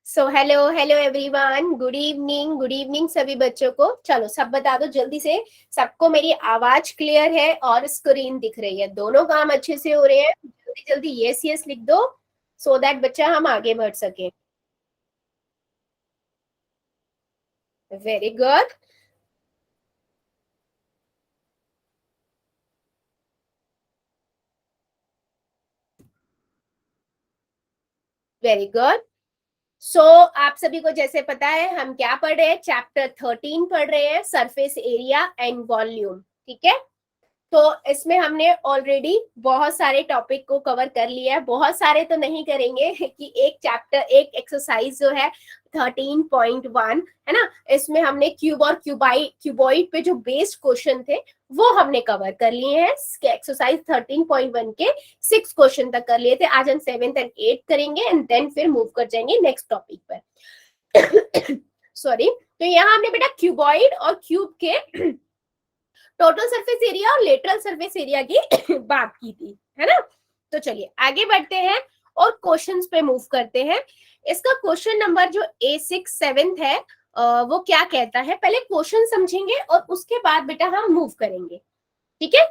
So hello hello everyone, good evening सभी बच्चों को। चलो सब बता दो जल्दी से, सबको मेरी आवाज क्लियर है और स्क्रीन दिख रही है, दोनों काम अच्छे से हो रहे हैं? जल्दी जल्दी यस यस लिख दो सो दैट बच्चा हम आगे बढ़ सके। Very good, very good. So आप सभी को जैसे पता है हम क्या पढ़ रहे हैं, चैप्टर 13 पढ़ रहे हैं, सरफेस एरिया एंड वॉल्यूम। ठीक है, तो इसमें हमने ऑलरेडी बहुत सारे टॉपिक को कवर कर लिया है, बहुत सारे तो नहीं करेंगे कि एक चैप्टर एक एक्सरसाइज जो है 13.1 है ना, इसमें हमने क्यूब और क्यूबॉइड पे जो बेस्ड क्वेश्चन थे वो हमने कवर कर लिए हैं। एक्सरसाइज 13.1 के 6 क्वेश्चन तक कर लिए थे, आज हम 7th एंड 8th करेंगे एंड देन फिर मूव कर जाएंगे नेक्स्ट टॉपिक पर। सॉरी, तो यहाँ हमने बेटा क्यूबॉइड और क्यूब के टोटल सरफेस एरिया और लेटरल सरफेस एरिया की बात की थी, है ना। तो चलिए आगे बढ़ते हैं और क्वेश्चंस पे मूव करते हैं। इसका क्वेश्चन नंबर जो A6 7th है वो क्या कहता है, पहले क्वेश्चन समझेंगे और उसके बाद बेटा हम मूव करेंगे। ठीक है,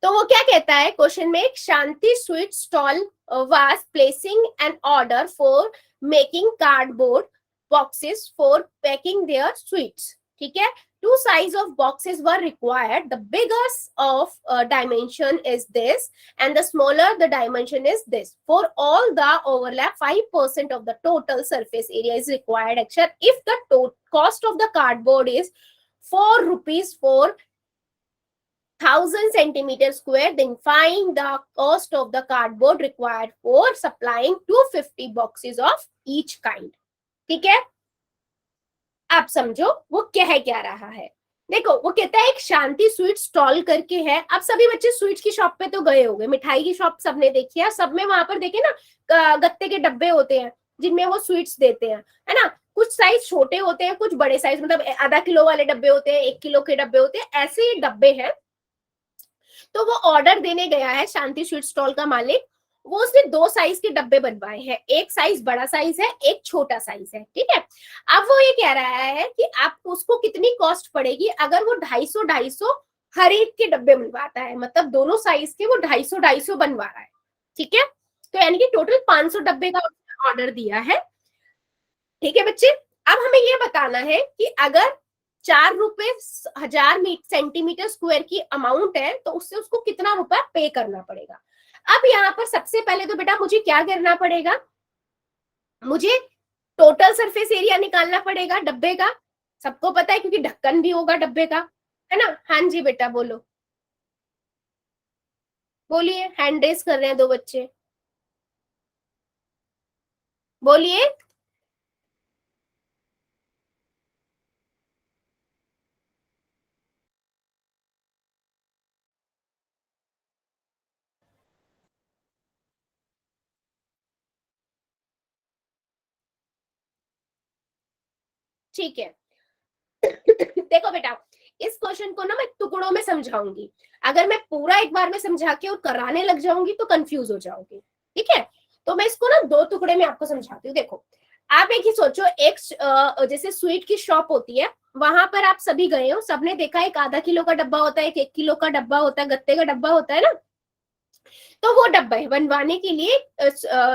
तो वो क्या कहता है क्वेश्चन में, एक Shanti sweet stall was placing an order for making cardboard boxes for packing their sweets. ठीक है, two size of boxes were required. The bigger of dimension is this and the smaller the dimension is this. For all the overlap 5% of the total surface area is required except if the cost of the cardboard is 4 rupees for 1000 centimeter square, then find the cost of the cardboard required for supplying 250 boxes of each kind. ठीक है, आप समझो वो क्या रहा है। देखो वो कहता है एक शांति स्वीट स्टॉल करके है। अब सभी बच्चे स्वीट्स की शॉप पे तो गए होंगे, मिठाई की शॉप सबने देखी है, सब में वहां पर देखे ना गत्ते के डब्बे होते हैं जिनमें वो स्वीट्स देते हैं, है ना। कुछ साइज छोटे होते हैं, कुछ बड़े साइज, मतलब आधा किलो वाले डब्बे होते हैं, 1 किलो के डब्बे होते हैं, ऐसे डब्बे हैं। तो वो ऑर्डर देने गया है शांति स्वीट स्टॉल का मालिक, वो उसने 2 साइज के डब्बे बनवाए हैं, एक साइज बड़ा साइज है, एक छोटा साइज है। ठीक है, अब वो ये कह रहा है कि आप उसको कितनी कॉस्ट पड़ेगी अगर वो 250 हर एक के डब्बे बनवाता है, मतलब दोनों साइज के वो 250 बनवा रहा है। ठीक है, तो यानी कि टोटल 500 डब्बे का ऑर्डर दिया है। ठीक है बच्चे, अब हमें ये बताना है कि अगर 4 रुपए 1000 सेंटीमीटर स्क्वायर की अमाउंट है तो उससे उसको कितना रुपया पे करना पड़ेगा। अब यहाँ पर सबसे पहले तो बेटा मुझे क्या करना पड़ेगा, मुझे टोटल सरफेस एरिया निकालना पड़ेगा डब्बे का, सबको पता है क्योंकि ढक्कन भी होगा डब्बे का, है ना। हाँ जी बेटा बोलो, बोलिए, हैंड रेस कर रहे हैं 2 बच्चे, बोलिए। ठीक है, देखो बेटा इस क्वेश्चन को ना मैं टुकड़ों में समझाऊंगी, अगर मैं पूरा एक बार में समझा के और कराने लग जाऊंगी तो कंफ्यूज हो जाओगे। ठीक है, तो मैं इसको ना 2 टुकड़े में आपको समझाती हूँ। देखो आप एक ही सोचो, एक जैसे स्वीट की शॉप होती है, वहां पर आप सभी गए हो, सबने देखा एक आधा किलो का डब्बा होता है, एक 1 किलो का डब्बा होता है, गत्ते का डब्बा होता है ना। तो वो डब्बा बनवाने के लिए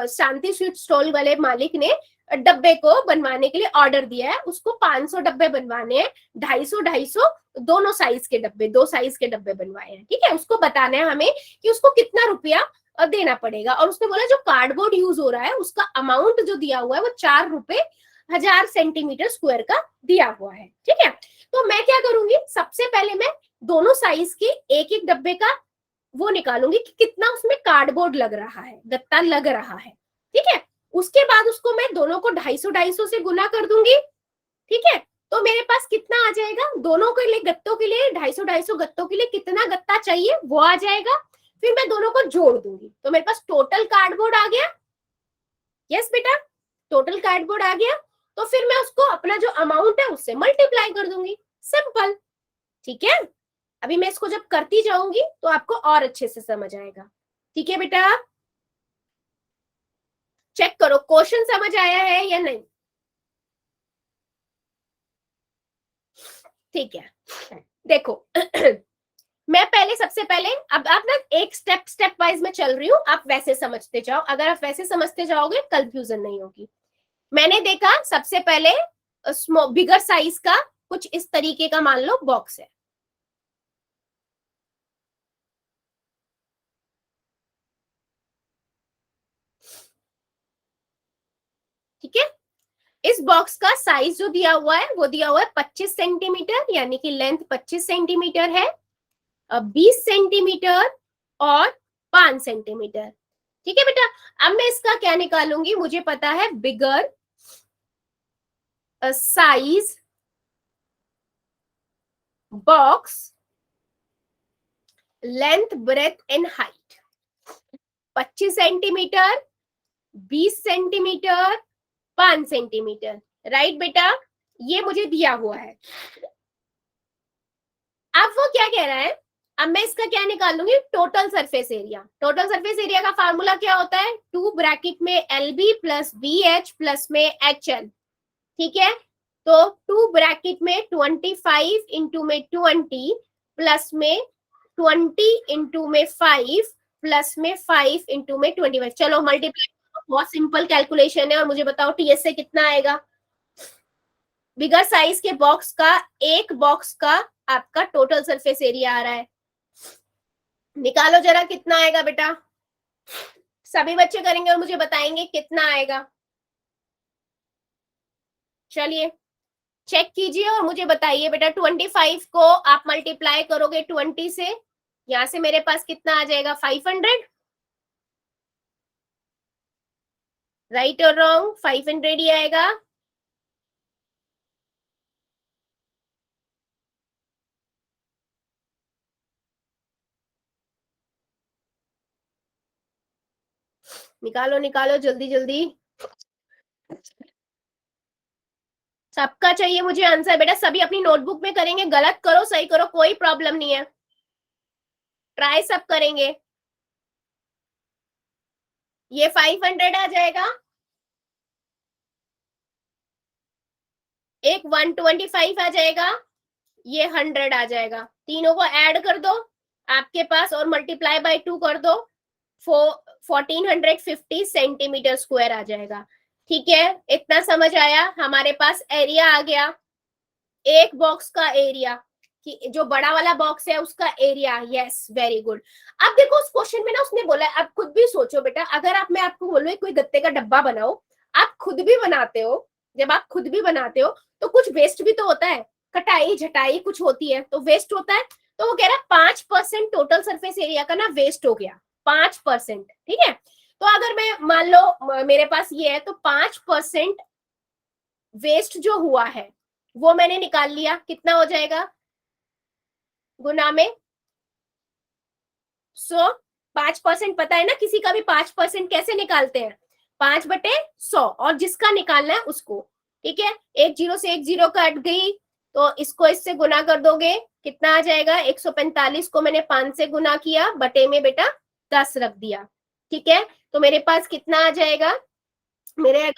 शांति स्वीट स्टॉल वाले मालिक ने डब्बे को बनवाने के लिए ऑर्डर दिया है, उसको 500 डब्बे बनवाने हैं, 250 दोनों साइज के डब्बे, 2 साइज के डब्बे बनवाए हैं। ठीक है, उसको बताना है हमें कि उसको कितना रुपया देना पड़ेगा, और उसने बोला जो कार्डबोर्ड यूज हो रहा है उसका अमाउंट जो दिया हुआ है वो 4 रुपए 1000 सेंटीमीटर स्क्वायर का दिया हुआ है। ठीक है, तो मैं क्या करूंगी, सबसे पहले मैं दोनों साइज के एक एक डब्बे का वो निकालूंगी कि कितना उसमें कार्डबोर्ड लग रहा है, गत्ता लग रहा है। ठीक है, उसके बाद उसको मैं दोनों को 250 से गुना कर दूंगी। ठीक है, तो मेरे पास कितना आ जाएगा, दोनों के लिए गत्तों के लिए 250 गत्तों के लिए कितना गत्ता चाहिए वो आ जाएगा, फिर मैं दोनों को जोड़ दूंगी तो मेरे पास टोटल कार्डबोर्ड आ गया। यस बेटा, टोटल कार्डबोर्ड आ गया, तो फिर मैं उसको अपना जो अमाउंट है उससे मल्टीप्लाई कर दूंगी, सिंपल। ठीक है, अभी मैं इसको जब करती जाऊंगी तो आपको और अच्छे से समझ आएगा। ठीक है बेटा, क्वेश्चन समझ आया है या नहीं? ठीक है, देखो मैं पहले सबसे पहले, अब आप ना एक स्टेप स्टेप वाइज में चल रही हूँ, आप वैसे समझते जाओ, अगर आप वैसे समझते जाओगे कंफ्यूजन नहीं होगी। मैंने देखा सबसे पहले बिगर साइज का कुछ इस तरीके का मान लो बॉक्स है, ठीक है। इस बॉक्स का साइज जो दिया हुआ है वो दिया हुआ है 25 सेंटीमीटर, यानी कि लेंथ 25 सेंटीमीटर है, 20 सेंटीमीटर और 5 सेंटीमीटर। ठीक है बेटा, अब मैं इसका क्या निकालूंगी, मुझे पता है bigger size box length breadth and height, 25 centimetre, 20 centimetre, 5 centimetre, right बेटा, ये मुझे दिया हुआ है। अब वो क्या कह रहा है, अब मैं इसका क्या निकालूंगी, total surface area. Total surface area का फार्मूला क्या होता है, 2 ब्रैकेट में L B plus B H plus में एच एल, ठीक है। तो 2 ब्रैकेट में 25 इंटू में 20 प्लस में 20 इंटू में 5 प्लस में 5 इंटू में 25, चलो मल्टीप्लाई, बहुत सिंपल कैलकुलेशन है, और मुझे बताओ टीएस से कितना आएगा। बिगर साइज के बॉक्स का, एक बॉक्स का आपका टोटल सरफेस एरिया आ रहा है, निकालो जरा कितना आएगा बेटा। सभी बच्चे करेंगे और मुझे बताएंगे कितना आएगा। चलिए चेक कीजिए और मुझे बताइए बेटा, 25 को आप मल्टीप्लाई करोगे 20 से, यहां से मेरे पास कितना आ जाएगा, 500, राइट और रॉन्ग, 500 ही आएगा। निकालो निकालो जल्दी जल्दी, सबका चाहिए मुझे आंसर बेटा, सभी अपनी नोटबुक में करेंगे, गलत करो सही करो कोई प्रॉब्लम नहीं है, ट्राई सब करेंगे। ये 500 आ जाएगा, एक 125 आ जाएगा, ये 100 आ जाएगा, तीनों को ऐड कर दो आपके पास और मल्टीप्लाई बाय 2 कर दो, 1450 सेंटीमीटर स्क्वायर आ जाएगा। ठीक है, इतना समझ आया, हमारे पास एरिया आ गया, एक बॉक्स का एरिया, कि जो बड़ा वाला बॉक्स है उसका एरिया, यस वेरी गुड। अब देखो उस क्वेश्चन में ना उसने बोला है, आप खुद भी सोचो बेटा, अगर आप, मैं आपको बोलूँ कोई गत्ते का डब्बा बनाओ, आप खुद भी बनाते हो, जब आप खुद भी बनाते हो तो कुछ वेस्ट भी तो होता है, कटाई झटाई कुछ होती है तो वेस्ट होता है, तो वो कह रहा है 5% टोटल सरफेस एरिया का ना वेस्ट हो गया, 5%, ठीक है। तो अगर मैं मान लो मेरे पास ये है, तो 5% वेस्ट जो हुआ है वो मैंने निकाल लिया, कितना हो जाएगा, गुना में 100, 5% पता है ना, किसी का भी 5% कैसे निकालते हैं, 5/100, और जिसका निकालना है उसको, ठीक है। एक जीरो से एक जीरो कट गई, तो इसको इससे गुना कर दोगे, कितना आ जाएगा, 145 को मैंने 5 से गुना किया, बटे में बेटा 10 रख दिया, ठीक है। तो मेरे पास कितना आ जाएगा, मेरे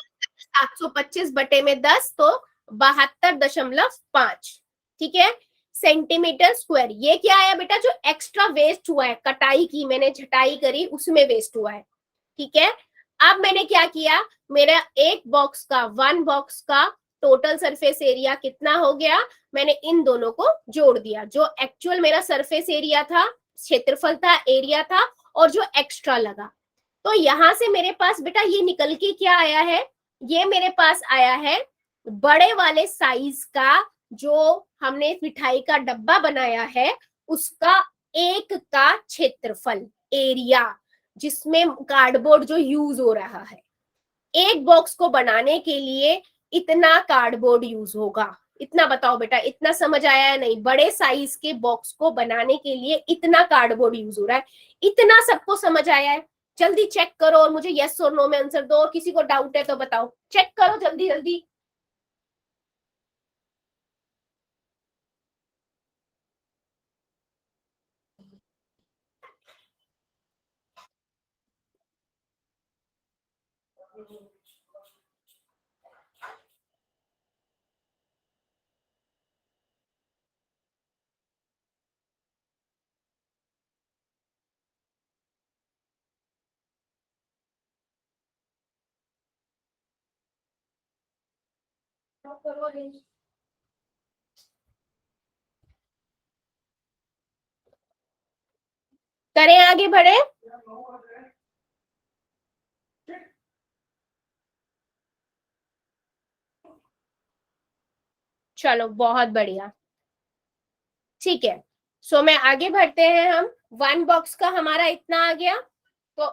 725/10, तो 72.5, ठीक है, सेंटीमीटर स्क्वायर। ये क्या आया बेटा, जो एक्स्ट्रा वेस्ट हुआ है, कटाई की मैंने, छटाई करी, उसमें वेस्ट हुआ है, ठीक है। अब मैंने क्या किया, मेरा एक बॉक्स का, वन बॉक्स का टोटल सरफेस एरिया कितना हो गया, मैंने इन दोनों को जोड़ दिया, जो एक्चुअल मेरा सरफेस एरिया था, क्षेत्रफल था, एरिया था, और जो एक्स्ट्रा लगा, तो यहां से मेरे पास बेटा ये निकल के क्या आया है, ये मेरे पास आया है बड़े वाले साइज का, जो हमने मिठाई का डब्बा बनाया है उसका एक का क्षेत्रफल, एरिया, जिसमें कार्डबोर्ड जो यूज हो रहा है, एक बॉक्स को बनाने के लिए इतना कार्डबोर्ड यूज होगा, इतना बताओ बेटा, इतना समझ आया है नहीं, बड़े साइज के बॉक्स को बनाने के लिए इतना कार्डबोर्ड यूज हो रहा है, इतना सबको समझ आया है। जल्दी चेक करो और मुझे यस और नो में आंसर दो, और किसी को डाउट है तो बताओ, चेक करो जल्दी जल्दी। करें आगे बढ़े। चलो बहुत बढ़िया, ठीक है। सो मैं आगे बढ़ते हैं हम। वन बॉक्स का हमारा इतना आ गया। तो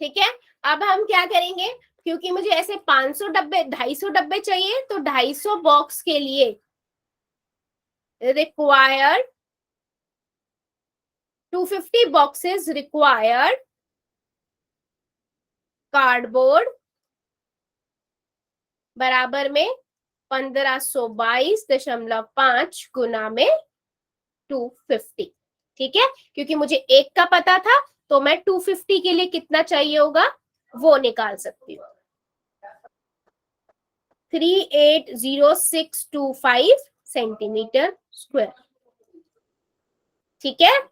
ठीक है, अब हम क्या करेंगे, क्योंकि मुझे ऐसे 500 डब्बे 250 डब्बे चाहिए, तो 250 बॉक्स के लिए रिक्वायर्ड 250 बॉक्सेस रिक्वायर्ड कार्डबोर्ड बराबर में 1522.5 गुना में 250। ठीक है, क्योंकि मुझे एक का पता था, तो मैं 250 के लिए कितना चाहिए होगा वो निकाल सकती हूँ। 380625 सेंटीमीटर स्क्वायर। ठीक है,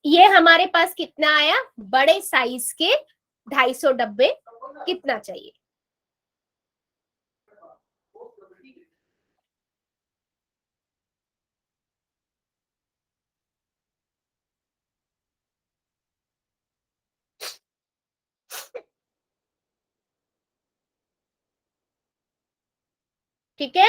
ये हमारे पास कितना आया, बड़े साइज के 250 डब्बे कितना चाहिए। ठीक है,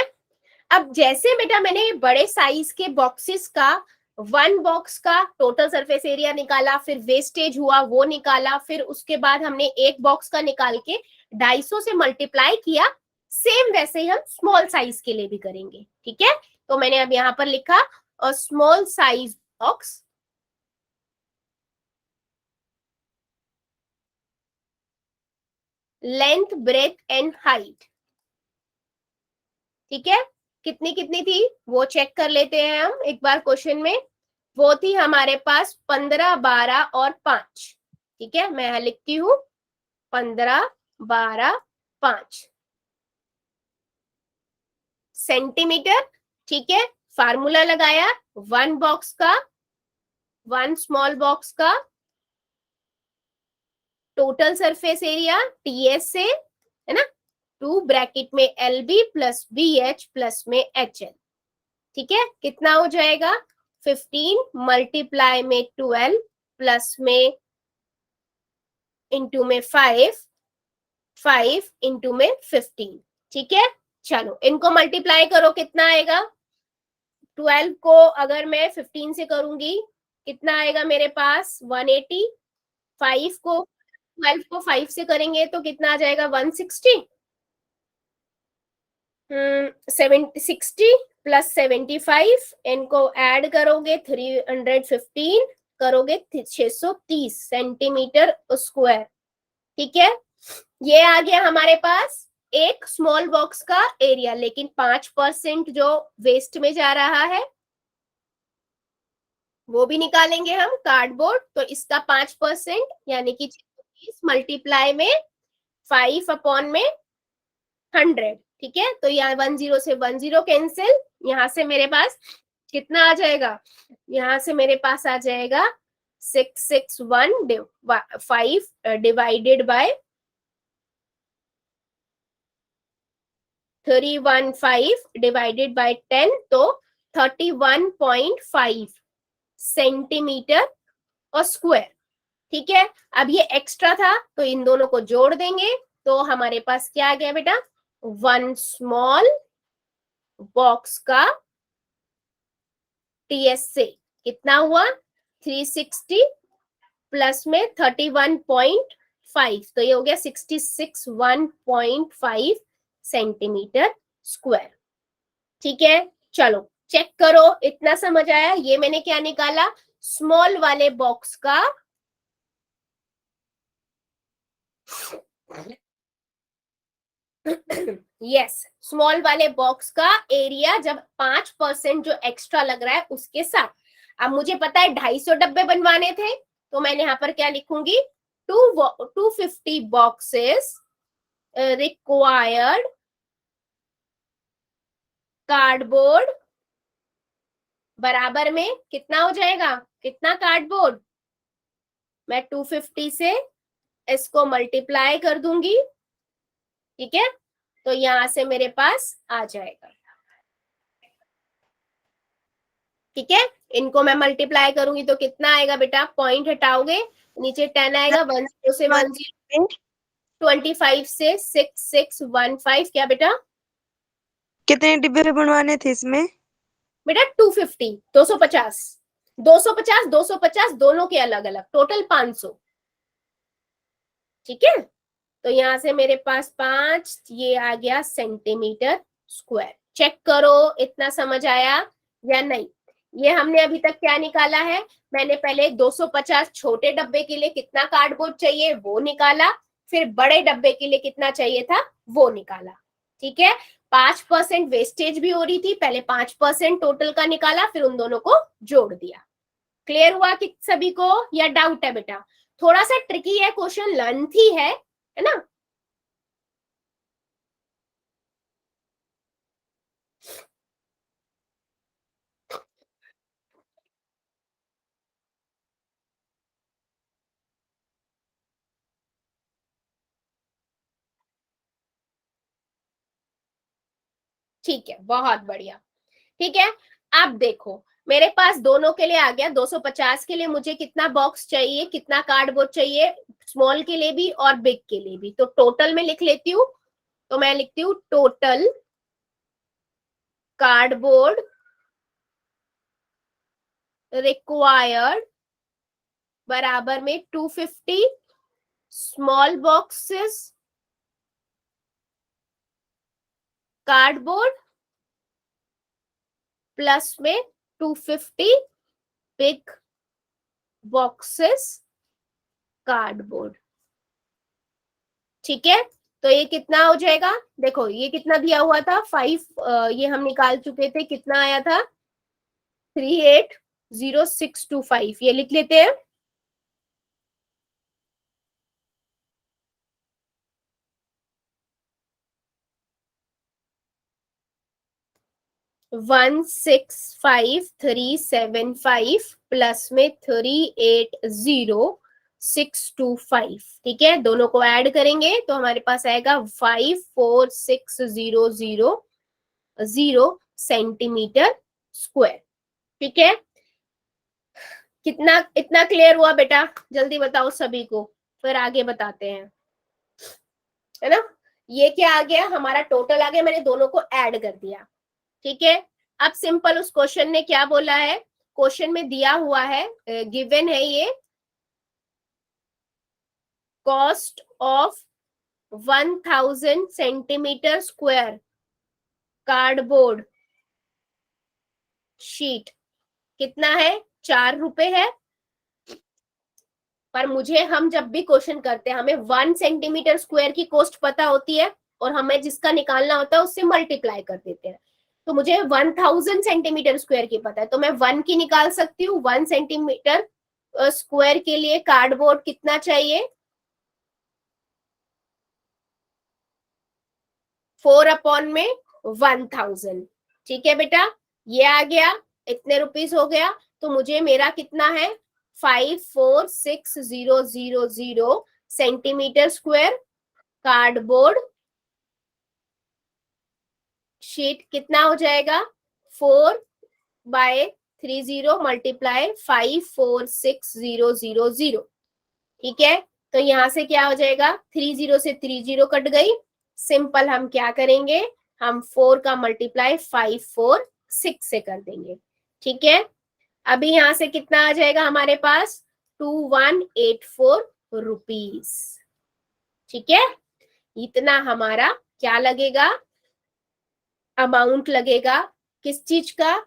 अब जैसे बेटा मैंने बड़े साइज के बॉक्सेस का, वन बॉक्स का टोटल सरफेस एरिया निकाला, फिर वेस्टेज हुआ वो निकाला, फिर उसके बाद हमने एक बॉक्स का निकाल के 250 से मल्टीप्लाई किया, सेम वैसे ही हम स्मॉल साइज के लिए भी करेंगे। ठीक है, तो मैंने अब यहाँ पर लिखा small size box length breadth and height. ठीक है, कितनी कितनी थी वो चेक कर लेते हैं हम एक बार क्वेश्चन में। वो थी हमारे पास 15, 12 और 5। ठीक है, मैं यहां लिखती हूँ 15, 12, 5 सेंटीमीटर। ठीक है, फार्मूला लगाया, वन बॉक्स का, वन स्मॉल बॉक्स का टोटल सरफेस एरिया टीएस से, है ना, 2 ब्रैकेट में L B plus B H plus में एच एल। ठीक है, कितना हो जाएगा, 15 मल्टीप्लाई में 12 प्लस में इंटू में 5, 5 इंटू में 15। ठीक है, चलो इनको मल्टीप्लाई करो, कितना आएगा, 12 को अगर मैं 15 से करूंगी कितना आएगा मेरे पास 180, 5 को 12 को 5 से करेंगे तो कितना आ जाएगा 160, 60 प्लस 75, इनको ऐड करोगे 315, करोगे 630 सेंटीमीटर स्क्वायर। ठीक है, ये आ गया हमारे पास एक स्मॉल बॉक्स का एरिया, लेकिन 5% जो वेस्ट में जा रहा है वो भी निकालेंगे हम कार्डबोर्ड, तो इसका 5% यानी कि 630 मल्टीप्लाई में 5 अपॉन में 100। ठीक है, तो यहाँ 10 से 10 कैंसिल, यहाँ से मेरे पास कितना आ जाएगा, यहाँ से मेरे पास आ जाएगा 661.5 डिवाइडेड बाय 315 डिवाइडेड बाय 10, तो 31.5 सेंटीमीटर और स्क्वायर। ठीक है, अब ये एक्स्ट्रा था तो इन दोनों को जोड़ देंगे, तो हमारे पास क्या आ गया बेटा, वन स्मॉल बॉक्स का टीएस से कितना हुआ 360 प्लस में 31.5, तो ये हो गया 66.1.5 सेंटीमीटर स्क्वायर। ठीक है, चलो चेक करो, इतना समझ आया। ये मैंने क्या निकाला, स्मॉल वाले बॉक्स का यस, स्मॉल वाले बॉक्स का एरिया जब 5% जो एक्स्ट्रा लग रहा है उसके साथ। अब मुझे पता है 250 डब्बे बनवाने थे, तो मैंने यहाँ पर क्या लिखूंगी, 250 बॉक्सेस रिक्वायर्ड कार्डबोर्ड बराबर में कितना हो जाएगा, कितना कार्डबोर्ड, मैं 250 से इसको मल्टीप्लाई कर दूंगी, ठीक है, तो यहां से मेरे पास आ जाएगा, ठीक है। इनको मैं मल्टीप्लाई करूंगी तो कितना आएगा बेटा, पॉइंट हटाओगे नीचे 10 आएगा, 10 से 10, 25 से 6615, क्या बेटा, कितने डिब्बे बनवाने थे इसमें? बेटा 250, 250, 250, 250 दोनों के अलग अलग, टोटल 500, ठीक है। तो यहां से मेरे पास 5, ये आ गया सेंटीमीटर स्क्वायर। चेक करो इतना समझ आया या नहीं। ये हमने अभी तक क्या निकाला है, मैंने पहले 250 छोटे डब्बे के लिए कितना कार्डबोर्ड चाहिए वो निकाला, फिर बड़े डब्बे के लिए कितना चाहिए था वो निकाला, ठीक है। 5% वेस्टेज भी हो रही थी, पहले 5% टोटल का निकाला, फिर उन दोनों को जोड़ दिया। क्लियर हुआ कि सभी को, या डाउट है बेटा? थोड़ा सा ट्रिकी है क्वेश्चन, लेंथी है ना। ठीक है, बहुत बढ़िया, ठीक है। अब देखो मेरे पास दोनों के लिए आ गया, 250 के लिए मुझे कितना बॉक्स चाहिए, कितना कार्डबोर्ड चाहिए, स्मॉल के लिए भी और बिग के लिए भी, तो टोटल में लिख लेती हूँ। तो मैं लिखती हूँ टोटल कार्डबोर्ड रिक्वायर्ड बराबर में 250 स्मॉल बॉक्सेस कार्डबोर्ड प्लस में 250 बिग बॉक्सेस कार्डबोर्ड, ठीक है। तो ये कितना हो जाएगा, देखो ये कितना दिया हुआ था 5, ये हम निकाल चुके थे, कितना आया था 380625, ये लिख लेते हैं। वन 65375 प्लस में 380625, ठीक है। दोनों को ऐड करेंगे तो हमारे पास आएगा 54600 सेंटीमीटर स्क्वायर, ठीक है। कितना, इतना क्लियर हुआ बेटा? जल्दी बताओ सभी को, फिर आगे बताते हैं, है ना। ये क्या आ गया, हमारा टोटल आ गया, मैंने दोनों को ऐड कर दिया, ठीक है। अब सिंपल उस क्वेश्चन ने क्या बोला है, क्वेश्चन में दिया हुआ है, गिवन है ये, cost of 1000 centimetre square cardboard sheet कितना है, 4 रुपए है। पर मुझे, हम जब भी क्वेश्चन करते हैं हमें 1 सेंटीमीटर स्क्वायर की कॉस्ट पता होती है, और हमें जिसका निकालना होता है उससे मल्टीप्लाई कर देते हैं। तो मुझे 1000 सेंटीमीटर स्क्वायर की पता है, तो मैं 1 की निकाल सकती हूँ। 1 सेंटीमीटर स्क्वायर के लिए कार्डबोर्ड कितना चाहिए, 4 अपॉन में 1000, ठीक है बेटा। ये आ गया, इतने रुपीस हो गया, तो मुझे मेरा कितना है 54600 सेंटीमीटर स्क्वायर कार्डबोर्ड शीट कितना हो जाएगा, 4/30 मल्टीप्लाई 54600, ठीक है। तो यहां से क्या हो जाएगा, 30 से 30 कट गई, सिंपल हम क्या करेंगे, हम 4 का मल्टीप्लाई 546 से कर देंगे, ठीक है। अभी यहां से कितना आ जाएगा हमारे पास, 2184 रुपीज, ठीक है। इतना हमारा क्या लगेगा, अमाउंट लगेगा, किस चीज का,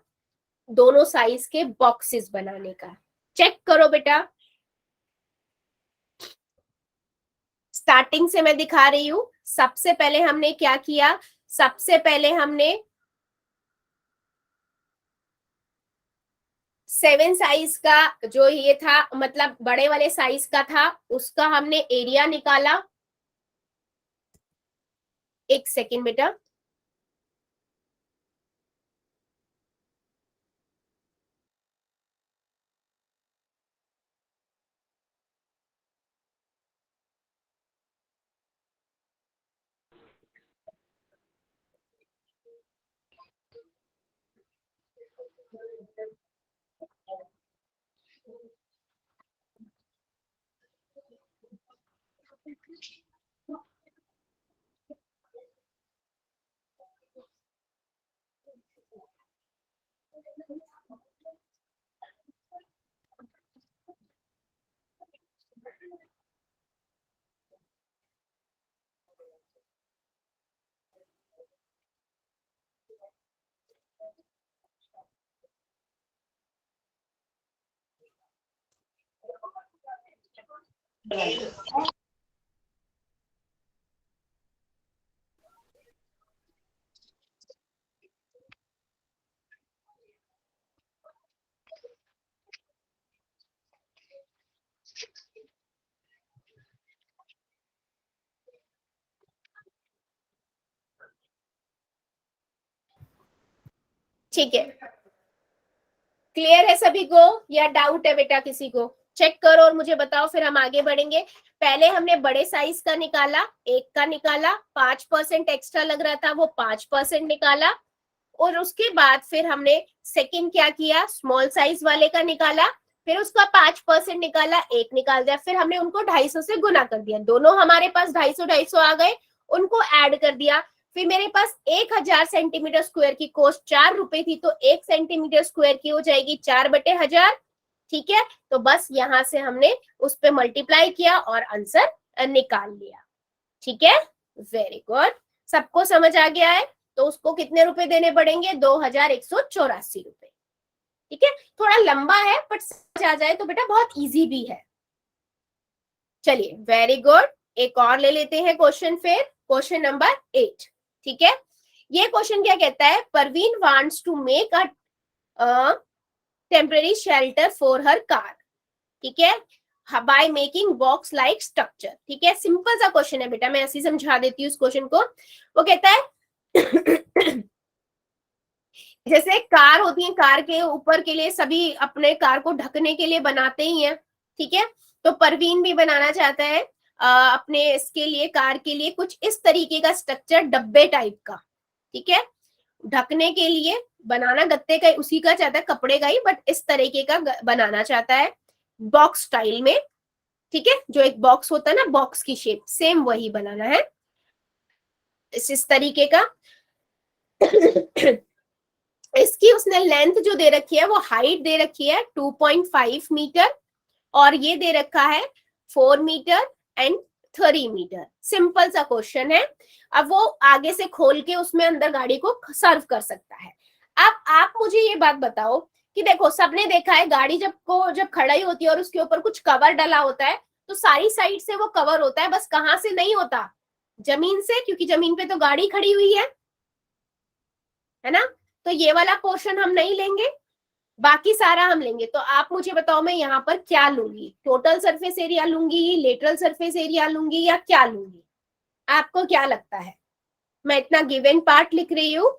दोनों साइज के बॉक्सेस बनाने का। चेक करो बेटा, स्टार्टिंग से मैं दिखा रही हूं। सबसे पहले हमने क्या किया, सबसे पहले हमने 7 साइज का जो ये था, मतलब बड़े वाले साइज का था, उसका हमने एरिया निकाला। एक सेकेंड बेटा, ठीक है, क्लियर है सभी को या डाउट है बेटा किसी को? चेक करो और मुझे बताओ, फिर हम आगे बढ़ेंगे। पहले हमने बड़े साइज का निकाला, 1 का निकाला, 5% एक्स्ट्रा लग रहा था वो 5% निकाला, और उसके बाद फिर हमने सेकंड क्या किया, स्मॉल साइज वाले का निकाला, फिर उसका 5% निकाला, 1 निकाल दिया, फिर हमने उनको 250 से गुना कर दिया, दोनों हमारे पास 250 आ गए, उनको ऐड कर दिया। फिर मेरे पास 1000 सेंटीमीटर स्क्वायर की कॉस्ट 4 रुपए थी, तो 1 सेंटीमीटर स्क्वायर की हो जाएगी 4/1000। ठीक है, तो बस यहां से हमने उस पर मल्टीप्लाई किया और आंसर निकाल लिया। ठीक है, वेरी गुड, सबको समझ आ गया है? तो उसको कितने रुपए देने पड़ेंगे, 2184 रुपए। ठीक है, थोड़ा लंबा है बट समझ आ जाए तो बेटा बहुत इजी भी है। चलिए, वेरी गुड, एक और ले लेते हैं क्वेश्चन, फिर क्वेश्चन नंबर 8। ठीक है, ये क्वेश्चन क्या कहता है, Parveen wants to make a temporary shelter for her car. ठीक है, by making box like structure. ठीक है, सिंपल सा क्वेश्चन है बेटा, मैं ऐसे समझा देती हूँ इस क्वेश्चन को। वो कहता है जैसे कार होती है, कार के ऊपर के लिए सभी अपने कार को ढकने के लिए बनाते ही हैं। ठीक है, तो परवीन भी बनाना चाहता है अपने इसके लिए, कार के लिए कुछ इस तरीके का स्ट्रक्चर, डब्बे टाइप का। ठीक है, ढकने के लिए बनाना, गत्ते का उसी का चाहता है, कपड़े का ही, बट इस तरीके का बनाना चाहता है, बॉक्स स्टाइल में। ठीक है, जो एक बॉक्स होता है ना, बॉक्स की शेप, सेम वही बनाना है, इस तरीके का। इसकी उसने लेंथ जो दे रखी है, वो हाइट दे रखी है 2.5 मीटर, और ये दे रखा है 4 मीटर एंड 3 मीटर। सिंपल सा क्वेश्चन है। अब वो आगे से खोल के उसमें अंदर गाड़ी को सर्व कर सकता है। अब आप मुझे ये बात बताओ कि देखो, सबने देखा है गाड़ी जब खड़ी होती है और उसके ऊपर कुछ कवर डला होता है, तो सारी साइड से वो कवर होता है, बस कहां से नहीं होता, जमीन से, क्योंकि जमीन पे तो गाड़ी खड़ी हुई है ना। तो ये वाला पोर्शन हम नहीं लेंगे, बाकी सारा हम लेंगे। तो आप मुझे बताओ, मैं यहाँ पर क्या लूंगी, टोटल सरफेस एरिया लूंगी, लेटरल सरफेस एरिया लूंगी, या क्या लूंगी? आपको क्या लगता है? मैं इतना गिवन पार्ट लिख रही हूँ।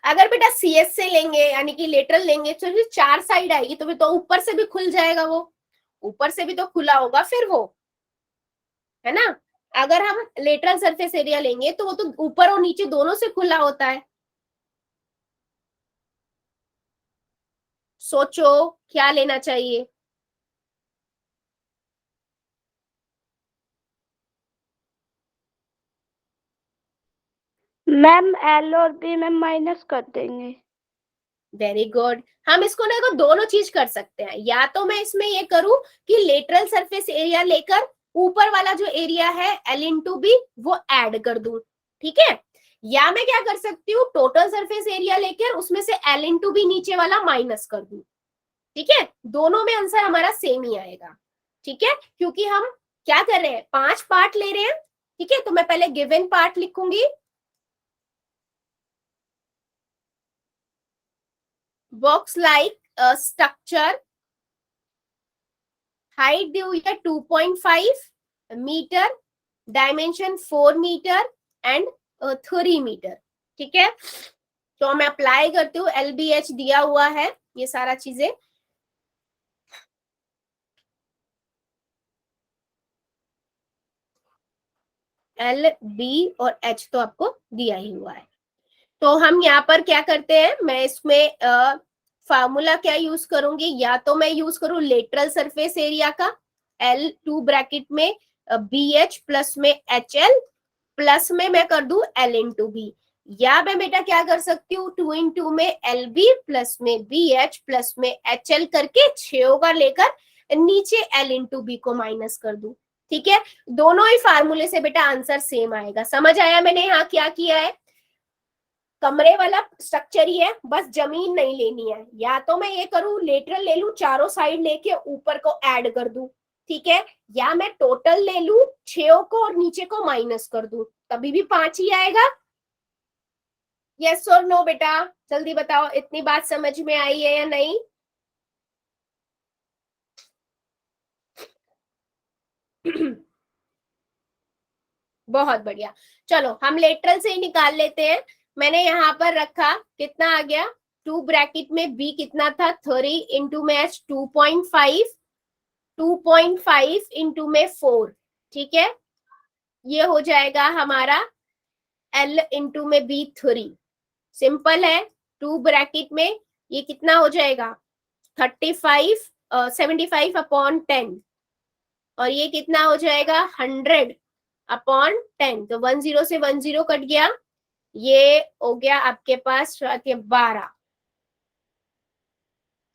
अगर बेटा सीएस से लेंगे, यानी कि लेटरल लेंगे, तो फिर 4 साइड आएगी, तो फिर तो ऊपर से भी खुल जाएगा, वो ऊपर से भी तो खुला होगा फिर वो, है ना। अगर हम लेटरल सरफेस एरिया लेंगे तो वो तो ऊपर और नीचे दोनों से खुला होता है। सोचो क्या लेना चाहिए। मैम एल और बी मैम माइनस कर देंगे। वेरी गुड, हम इसको ना दोनों चीज कर सकते हैं, या तो मैं इसमें ये करूं कि लेटरल सरफेस एरिया लेकर ऊपर वाला जो एरिया है एल इंटू बी वो ऐड कर दूं। ठीक है, या मैं क्या कर सकती हूँ, टोटल सरफेस एरिया लेकर उसमें से एल इंटू बी नीचे वाला माइनस कर दूं। ठीक है, दोनों में आंसर हमारा सेम ही आएगा। ठीक है, क्योंकि हम क्या कर रहे हैं, 5 पार्ट ले रहे हैं। ठीक है, तो मैं पहले गिवन पार्ट लिखूंगी, बॉक्स लाइक स्ट्रक्चर, हाइट दी हुई है 2.5 metre, dimension 4 metre and 3 metre. ठीक है, तो मैं अप्लाई करती हूँ, एलबीएच दिया हुआ है, ये सारा चीजें। L B और H तो आपको दिया ही हुआ है। तो हम यहाँ पर क्या करते हैं, मैं इसमें फार्मूला क्या यूज करूंगी, या तो मैं यूज करूं लेटरल सरफेस एरिया का L2 ब्रैकेट में BH प्लस में HL प्लस में मैं कर दूं L इंटू बी, या मैं बेटा क्या कर सकती हूँ 2 इंटू में LB प्लस में BH प्लस में HL करके 6 होगा लेकर नीचे L इंटू बी को माइनस कर दूं। ठीक है, दोनों ही फार्मूले से बेटा आंसर सेम आएगा। समझ आया मैंने यहाँ क्या किया है, कमरे वाला स्ट्रक्चर ही है, बस जमीन नहीं लेनी है। या तो मैं ये करूं लेटरल ले लूं, चारों साइड लेके ऊपर को ऐड कर दूं, ठीक है, या मैं टोटल ले लूं 6 को और नीचे को माइनस कर दूं, तभी भी 5 ही आएगा। यस और नो बेटा, जल्दी बताओ, इतनी बात समझ में आई है या नहीं? बहुत बढ़िया, चलो हम लेटरल से ही निकाल लेते हैं। मैंने यहाँ पर रखा, कितना आ गया, 2 ब्रैकेट में b कितना था 3 इंटू में h 2.5, 2.5 इंटू में 4, ठीक है, ये हो जाएगा हमारा l इंटू में b 3। सिंपल है, 2 ब्रैकेट में ये कितना हो जाएगा 35 75 अपॉन 10, और ये कितना हो जाएगा 100 अपॉन 10, तो 10 से 10 कट गया, ये हो गया आपके पास 12,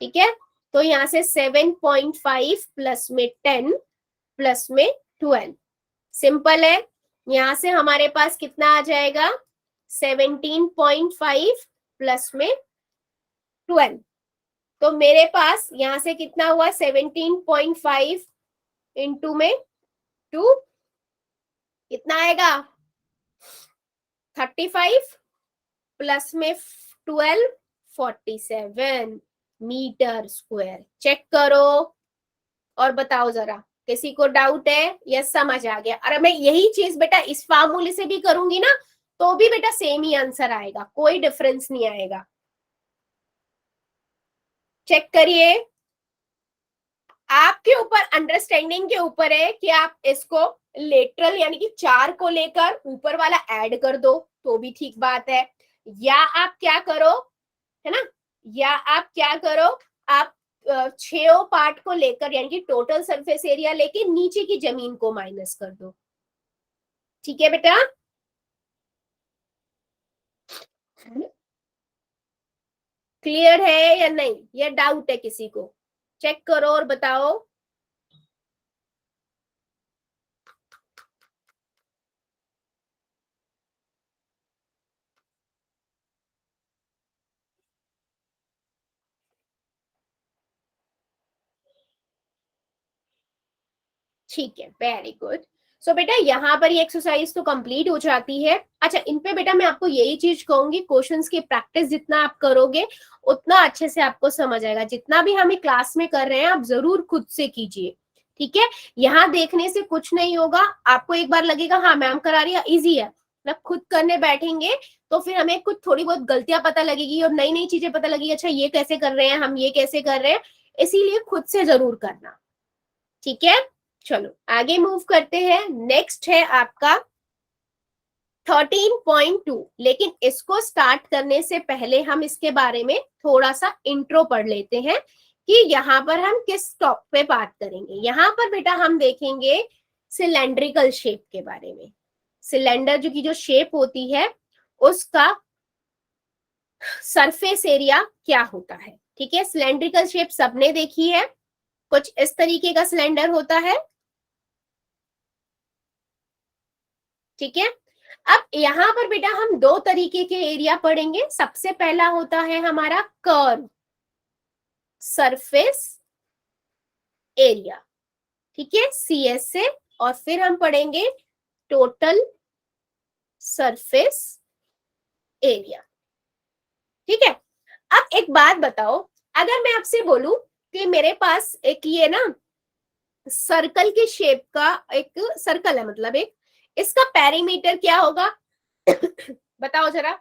ठीक है। तो यहाँ से 7.5 प्लस में 10 प्लस में 12, सिंपल है, यहाँ से हमारे पास कितना आ जाएगा 17.5 प्लस में 12, तो मेरे पास यहाँ से कितना हुआ 17.5 इंटू में 2 कितना आएगा 35 प्लस में 12 47 मीटर स्क्वायर। चेक करो और बताओ जरा, किसी को डाउट है या समझ आ गया? अरे मैं यही चीज बेटा इस फार्मूले से भी करूंगी ना तो भी बेटा सेम ही आंसर आएगा, कोई डिफरेंस नहीं आएगा। चेक करिए, आपके ऊपर, अंडरस्टैंडिंग के ऊपर है कि आप इसको लेटरल यानी कि 4 को लेकर ऊपर वाला ऐड कर दो तो भी ठीक बात है, या आप क्या करो, है ना, या आप क्या करो, आप 6 पार्ट को लेकर यानी कि टोटल सरफेस एरिया लेके नीचे की जमीन को माइनस कर दो। ठीक है बेटा, क्लियर है या नहीं, या डाउट है किसी को? चेक करो और बताओ। ठीक है, वेरी गुड। सो बेटा यहाँ पर ये एक्सरसाइज तो कंप्लीट हो जाती है। अच्छा, इन पे बेटा मैं आपको यही चीज कहूंगी, क्वेश्चंस की प्रैक्टिस जितना आप करोगे उतना अच्छे से आपको समझ आएगा। जितना भी हमें क्लास में कर रहे हैं आप जरूर खुद से कीजिए, ठीक है। यहाँ देखने से कुछ नहीं होगा, आपको एक बार लगेगा हाँ मैम करा रही है इजी है, मतलब खुद करने बैठेंगे तो फिर हमें कुछ थोड़ी बहुत गलतियां पता लगेगी और नई नई चीजें पता लगेगी, अच्छा ये कैसे कर रहे हैं, हम ये कैसे कर रहे हैं, इसीलिए खुद से जरूर करना, ठीक है। चलो आगे मूव करते हैं। नेक्स्ट है आपका 13.2, लेकिन इसको स्टार्ट करने से पहले हम इसके बारे में थोड़ा सा इंट्रो पढ़ लेते हैं कि यहाँ पर हम किस टॉप पे बात करेंगे। यहाँ पर बेटा हम देखेंगे सिलेंड्रिकल शेप के बारे में। सिलेंडर जो की जो शेप होती है उसका सरफेस एरिया क्या होता है, ठीक है। सिलेंड्रिकल शेप सबने देखी है, कुछ इस तरीके का सिलेंडर होता है, ठीक है। अब यहाँ पर बेटा हम 2 तरीके के एरिया पढ़ेंगे। सबसे पहला होता है हमारा कर्व सरफेस एरिया, ठीक है, CS से, और फिर हम पढ़ेंगे टोटल सरफेस एरिया, ठीक है। अब एक बात बताओ, अगर मैं आपसे बोलूं कि मेरे पास एक ये ना सर्कल के शेप का एक सर्कल है, मतलब एक, इसका पेरीमीटर क्या होगा बताओ जरा,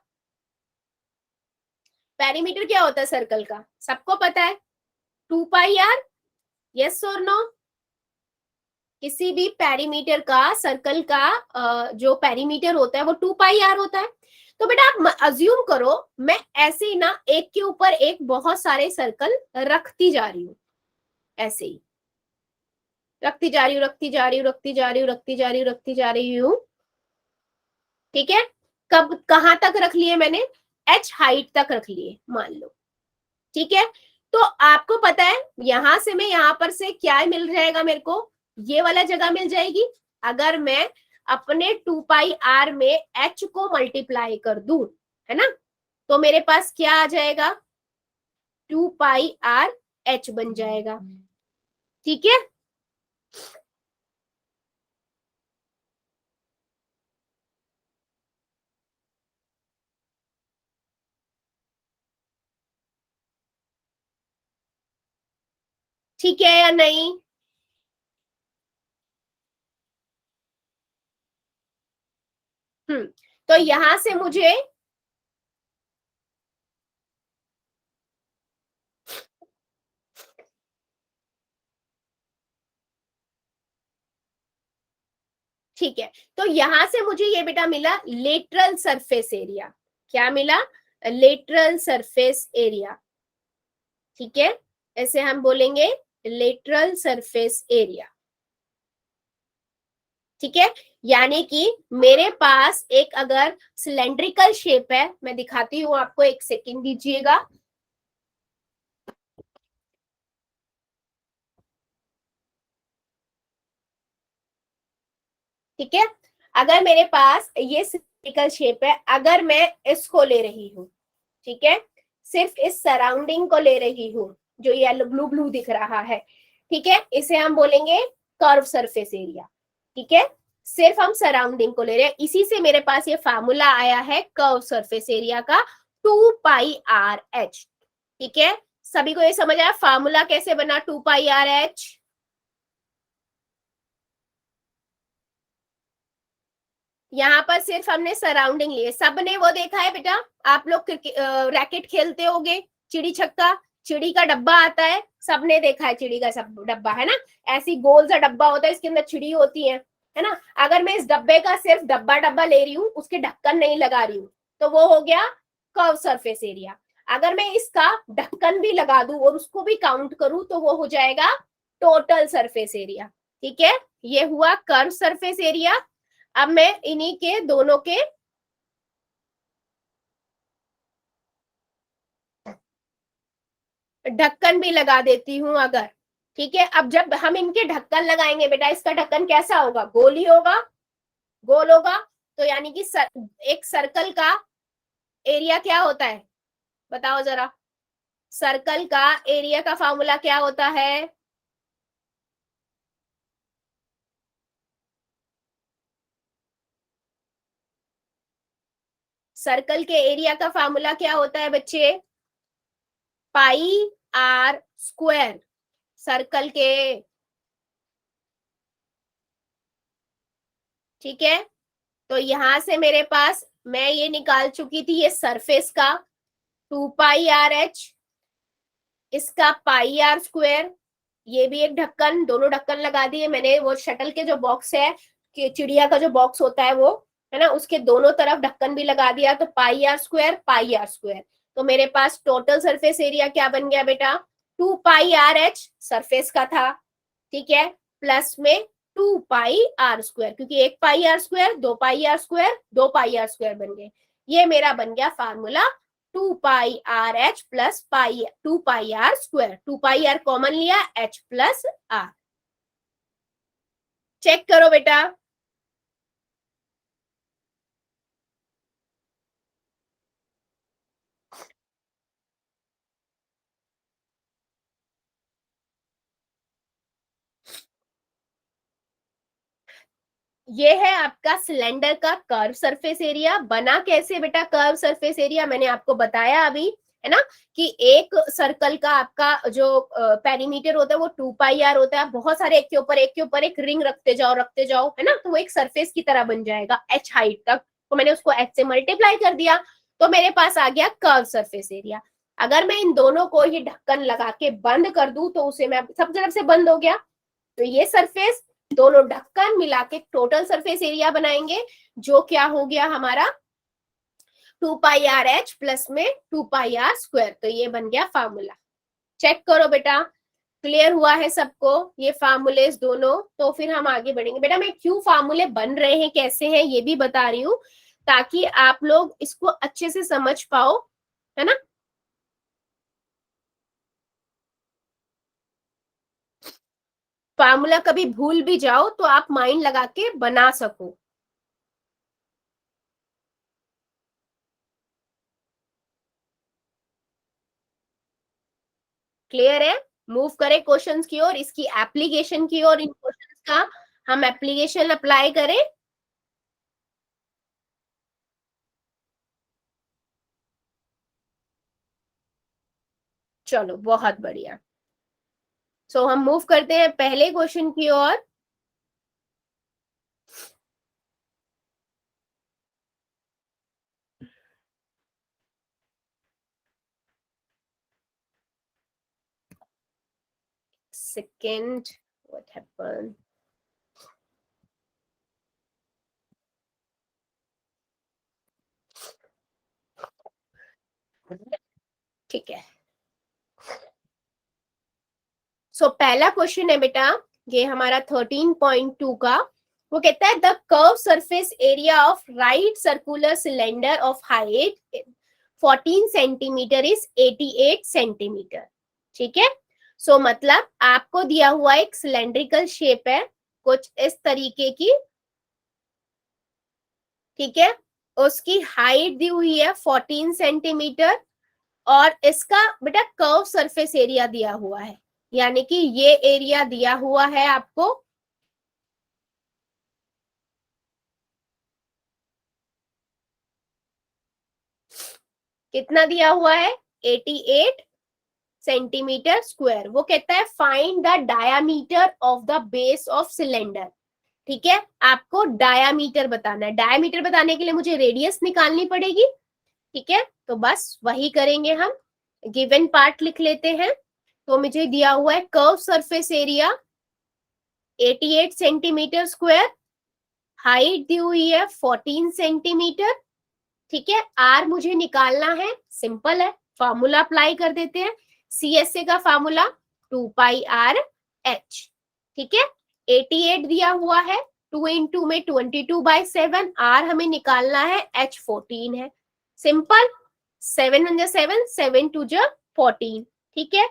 पेरीमीटर क्या होता है सर्कल का, सबको पता है 2 पाई r, यस और नो? किसी भी पेरीमीटर का, सर्कल का जो पेरीमीटर होता है वो 2 पाई आर होता है। तो बेटा आप अज्यूम करो मैं ऐसे ही ना एक के ऊपर एक बहुत सारे सर्कल रखती जा रही हूँ, ऐसे ही रखती जा रही हूँ, रखती जा रही हूँ, रखती जा रही हूँ, रखती जा रही हूँ, रखती जा रही हूँ। ठीक है, कब कहां तक रख लिए मैंने, h हाइट तक रख लिए मान लो। ठीक है, तो आपको पता है यहां से मैं यहां पर से क्या मिल जाएगा मेरे को, ये वाला जगह मिल जाएगी। अगर मैं अपने 2 पाई आर में h को मल्टीप्लाई कर दूं, है ना, तो मेरे पास क्या आ जाएगा, 2 पाई आर h बन जाएगा। ठीक है, ठीक है या नहीं। तो यहां से मुझे ठीक है, तो यहां से मुझे ये बेटा मिला लेटरल सरफेस एरिया। क्या मिला, लेटरल सरफेस एरिया। ठीक है, ऐसे हम बोलेंगे लेटरल सरफेस एरिया। ठीक है, यानी कि मेरे पास एक अगर सिलेंड्रिकल शेप है, मैं दिखाती हूं आपको, एक सेकंड दीजिएगा। ठीक है, अगर मेरे पास ये सिलेंड्रिकल शेप है, अगर मैं इसको ले रही हूं, ठीक है, सिर्फ इस सराउंडिंग को ले रही हूं, जो येलो ब्लू ब्लू दिख रहा है, ठीक है, इसे हम बोलेंगे कर्व सरफेस एरिया। ठीक है, सिर्फ हम सराउंडिंग को ले रहे हैं, इसी से मेरे पास ये फार्मूला आया है कर्व सरफेस एरिया का, 2 पाई आर एच। ठीक है, सभी को ये समझ आया फार्मूला कैसे बना 2 पाई आर एच। यहाँ पर सिर्फ हमने सराउंडिंग लिए, सबने वो देखा है बेटा, आप लोग रैकेट खेलते होगे, चिड़ी छक्का, चिड़ी का डब्बा आता है, सबने देखा है चिड़ी का सब डब्बा, है ना, ऐसी गोल सा डब्बा होता है, इसके अंदर चिड़ी होती है ना। अगर मैं इस डब्बे का सिर्फ डब्बा डब्बा ले रही हूँ, उसके ढक्कन नहीं लगा रही हूँ, तो वो हो गया कर्व सरफेस एरिया। अगर मैं इसका ढक्कन भी लगा दूं और उसको भी काउंट करूं, तो वो हो जाएगा टोटल सरफेस एरिया। ठीक है, ये हुआ कर्व सरफेस एरिया। अब मैं इन्हीं के दोनों के ढक्कन भी लगा देती हूं अगर। ठीक है, अब जब हम इनके ढक्कन लगाएंगे बेटा, इसका ढक्कन कैसा होगा, गोल ही होगा, गोल होगा। तो यानी कि एक सर्कल का एरिया क्या होता है, बताओ जरा, सर्कल का एरिया का फॉर्मूला क्या होता है, सर्कल के एरिया का फॉर्मूला क्या होता है बच्चे, पाई आर स्क्वायर, सर्कल के। ठीक है, तो यहां से मेरे पास मैं ये निकाल चुकी थी, ये सरफेस का 2 पाई आर एच, इसका पाई आर स्क्वायर, ये भी एक ढक्कन, दोनों ढक्कन लगा दिए मैंने, वो शटल के जो बॉक्स है, कि चिड़िया का जो बॉक्स होता है वो, है ना, उसके दोनों तरफ ढक्कन भी लगा दिया, तो pi r square, pi r square. तो मेरे पास टोटल सरफेस एरिया क्या बन गया बेटा, 2 पाई आर एच सरफेस का था, ठीक है, प्लस में 2 पाई आर स्क्वायर, क्योंकि 1 pi r square, 2 pi r square, 2 pi r square बन गए। ये मेरा बन गया formula 2 pi r h plus pi 2 pi r square, 2 pi r common लिया, एच प्लस आर। चेक करो बेटा, ये है आपका सिलेंडर का कर्व सरफेस एरिया। बना कैसे बेटा कर्व सरफेस एरिया, मैंने आपको बताया अभी, है ना, कि एक सर्कल का आपका जो पेरीमीटर होता है वो 2 पाई आर होता है, बहुत सारे एक के ऊपर एक के ऊपर एक रिंग रखते जाओ, है ना, तो वो एक सरफेस की तरह बन जाएगा h हाइट तक। तो मैंने उसको h से मल्टीप्लाई कर दिया, तो मेरे पास आ गया कर्व सरफेस एरिया। अगर मैं इन दोनों को ये ढक्कन लगा के बंद कर दूं, तो उसे मैं सब तरफ से बंद हो गया, तो ये सरफेस दोनों ढक्कन मिला के टोटल सरफेस एरिया बनाएंगे, जो क्या हो गया हमारा 2πr(h) प्लस में 2πr²। तो ये बन गया फार्मूला। चेक करो बेटा, क्लियर हुआ है सबको ये फार्मूले दोनों? तो फिर हम आगे बढ़ेंगे। बेटा मैं क्यों फार्मूले बन रहे हैं, कैसे हैं, ये भी बता रही हूँ, ताकि आप लोग इसको अच्छे से समझ पाओ, है ना। फार्मूला कभी भूल भी जाओ तो आप माइंड लगा के बना सको। क्लियर है? मूव करें क्वेश्चंस की ओर, इसकी एप्लीकेशन की ओर, इन क्वेश्चंस का हम एप्लीकेशन अप्लाई करें। चलो बहुत बढ़िया। सो हम मूव करते हैं पहले क्वेश्चन की ओर। Second, what happened? ठीक है। सो पहला क्वेश्चन है बेटा, ये हमारा 13.2 का। वो कहता है the curve surface area of right circular cylinder of height 14 centimetre is 88 centimetre. ठीक है। सो मतलब आपको दिया हुआ एक सिलेंड्रिकल शेप है कुछ इस तरीके की, ठीक है। उसकी हाइट दी हुई है 14 सेंटीमीटर और इसका बेटा कर्व सरफेस एरिया दिया हुआ है, यानी कि ये एरिया दिया हुआ है आपको, कितना दिया हुआ है 88 सेंटीमीटर स्क्वायर। वो कहता है find the diameter of the base of cylinder. ठीक है, आपको डायामीटर बताना है। डायामीटर बताने के लिए मुझे रेडियस निकालनी पड़ेगी, ठीक है। तो बस वही करेंगे हम, गिवन पार्ट लिख लेते हैं। तो मुझे दिया हुआ है curve surface area 88 centimetre square, height दी हुई है 14 सेंटीमीटर, ठीक है। आर मुझे निकालना है, सिंपल है, फॉर्मूला अप्लाई कर देते हैं। सीएसए का फॉर्मूला 2πr(h), ठीक है। 88 दिया हुआ है, 2 इंटू में 22/7, आर हमें निकालना है, h 14 है, सिंपल। 7 1 7, 7 2 14, ठीक है।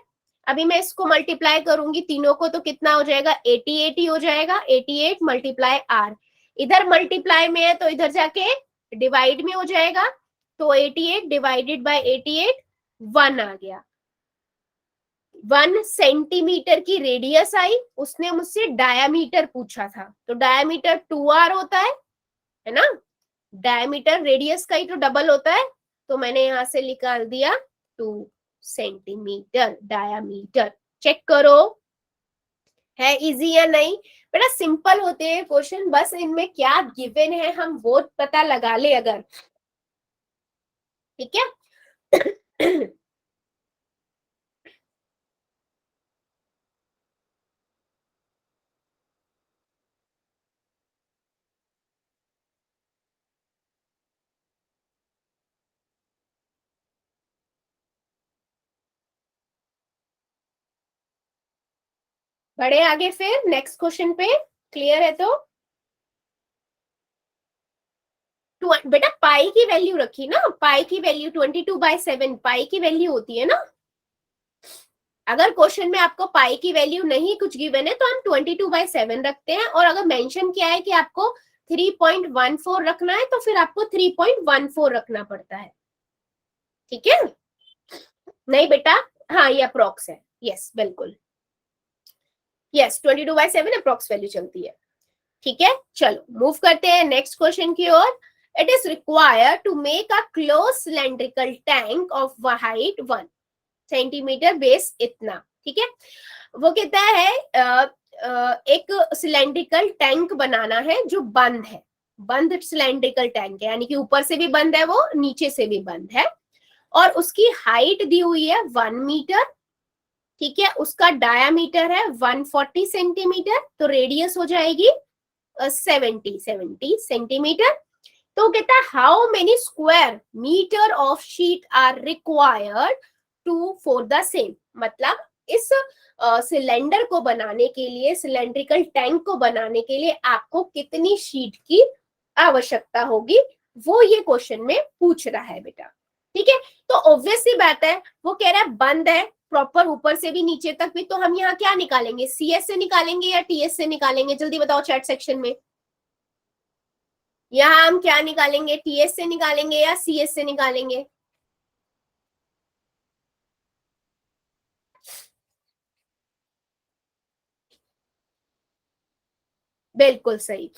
अभी मैं इसको मल्टीप्लाई करूंगी तीनों को, तो कितना हो जाएगा 88 ही हो जाएगा। 88 मल्टीप्लाई आर, इधर मल्टीप्लाई में है तो इधर जाके डिवाइड में हो जाएगा। तो 88 डिवाइडेड बाय 88 1 आ गया। 1 सेंटीमीटर की रेडियस आई, उसने मुझसे डायामीटर पूछा था, तो डायामीटर 2r होता है ना। डायामीटर रेडियस का ही तो डबल होता है, तो मैंने यहां से निकाल दिया 2 सेंटीमीटर डायामीटर। चेक करो है इजी या नहीं। बेटा सिंपल होते हैं क्वेश्चन, बस इनमें क्या गिवन है हम वो पता लगा ले अगर, ठीक है। बढ़े आगे फिर नेक्स्ट क्वेश्चन पे, क्लियर है तो। बेटा पाई की वैल्यू रखी ना, पाई की वैल्यू 22/7 पाई की वैल्यू होती है ना। अगर क्वेश्चन में आपको पाई की वैल्यू नहीं कुछ गिवन है तो हम 22/7 रखते हैं, और अगर मेंशन किया है कि आपको 3.14 रखना है तो फिर आपको 3.14 रखना पड़ता है, ठीक है। नहीं बेटा, हाँ ये अप्रोक्स है, यस बिल्कुल, यस 22/7 अप्रोक्स वैल्यू चलती है, ठीक है। चलो मूव करते हैं नेक्स्ट क्वेश्चन की ओर। It is required to make a close cylindrical tank of height 1 centimetre base इतना, ठीक है। वो कहता है एक सिलेंड्रिकल टैंक बनाना है जो बंद है, बंद सिलेंड्रिकल टैंक है, यानी कि ऊपर से भी बंद है वो, नीचे से भी बंद है, और उसकी हाइट दी हुई है 1 मीटर, ठीक है, उसका डायामीटर है 140 सेंटीमीटर, तो रेडियस हो जाएगी 70 सेंटीमीटर। तो कहता है how many square metre of sheet are required to for the same, मतलब इस सिलेंडर को बनाने के लिए, सिलेंड्रिकल टैंक को बनाने के लिए आपको कितनी शीट की आवश्यकता होगी, वो ये क्वेश्चन में पूछ रहा है बेटा। ठीक है, तो ऑब्वियस सी बात है, वो कह रहा है बंद है प्रॉपर ऊपर से भी नीचे तक भी, तो हम यहाँ क्या निकालेंगे, सीएस से निकालेंगे या टीएस से निकालेंगे, जल्दी बताओ चैट सेक्शन में। यहाँ हम क्या निकालेंगे, टीएस से निकालेंगे या सीएस से निकालेंगे? बिल्कुल सही,